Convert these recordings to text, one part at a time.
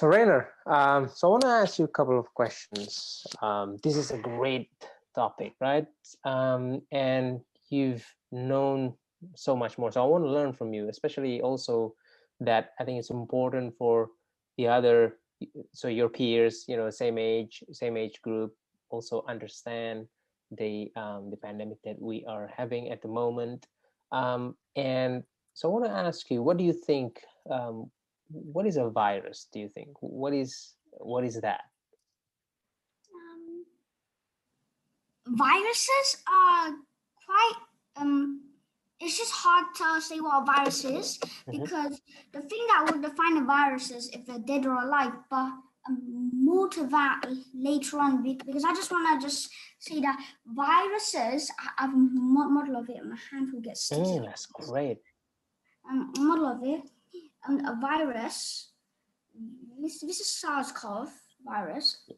So Rainer, so I want to ask you a couple of questions. This is a great topic, right? And you've known so much more. So I want to learn from you, especially also that I think it's important for the other, so your peers, same age group, also understand the pandemic that we are having at the moment. And so I want to ask you, what do you think? What is a virus, do you think? What is that? Viruses are quite it's just hard to say what a virus is, because the thing that would define a virus is if they're dead or alive, but more to that later on, because I just want to just say that viruses, I have a model of it, my hand will get sticky. That's great. A model of it, a virus, this is SARS-CoV virus.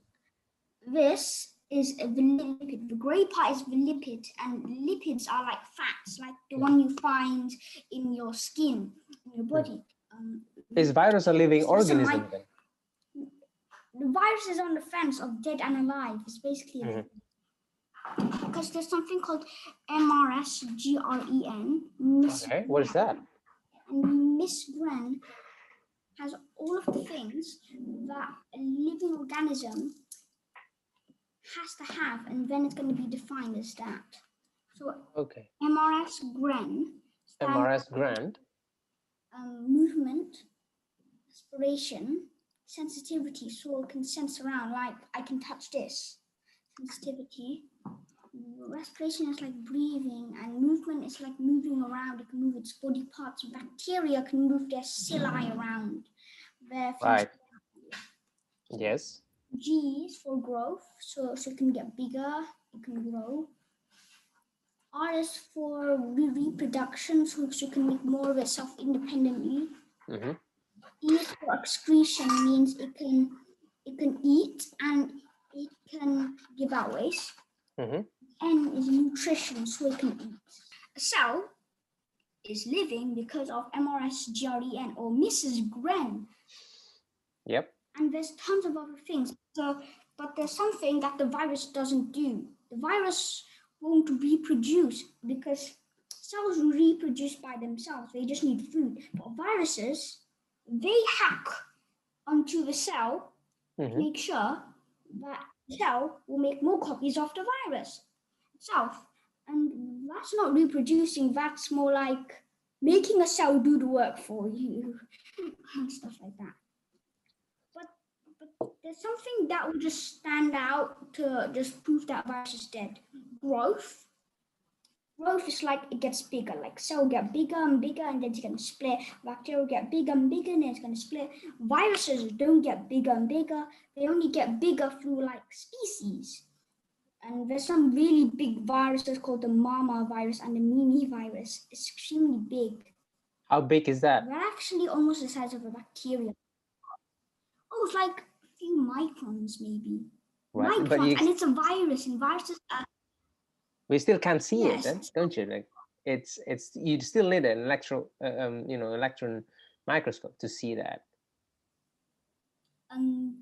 This is a lipid. The gray part is the lipid, and lipids are like fats, like the one you find in your skin, in your body. Is virus a living organism then? The virus is on the fence of dead and alive. It's basically because there's something called MRSGREN. Okay, what is that? And Miss Gren has all of the things that a living organism has to have, and then it's going to be defined as that. So okay, MRS-GREN. MRS-GREN. Movement, aspiration, sensitivity, so it can sense around, like I can touch this. Sensitivity. Respiration is like breathing, and movement is like moving around. It can move its body parts. Bacteria can move their cilia around. Right. Yes. G is for growth, so it can get bigger, it can grow. R is for reproduction, so it can make more of itself independently. E is for excretion, means it can eat and it can give out waste. N is nutrition, so it can eat. A cell is living because of MRSGREN or Mrs. Gren. Yep. And there's tons of other things. So, but there's something that the virus doesn't do. The virus won't reproduce because cells reproduce by themselves. They just need food. But viruses, they hack onto the cell to make sure that the cell will make more copies of the virus itself. And that's not reproducing. That's more like making a cell do the work for you and stuff like that. But there's something that will just stand out to just prove that virus is dead. Growth. Growth is like it gets bigger, like cell get bigger and bigger and then it's going to split. Bacteria get bigger and bigger and then it's going to split. Viruses don't get bigger and bigger. They only get bigger through like species. And there's some really big viruses called the mama virus and the mimi virus. It's extremely big. How big is that? They're actually almost the size of a bacteria. Oh, it's like a few microns, maybe. Right. Microns, and it's a virus, and viruses are... We still can't see it, then, don't you? Like it's you still need an electron microscope to see that. You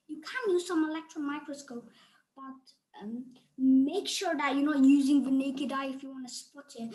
can use some electron microscope, but make sure that you're not using the naked eye if you want to spot it.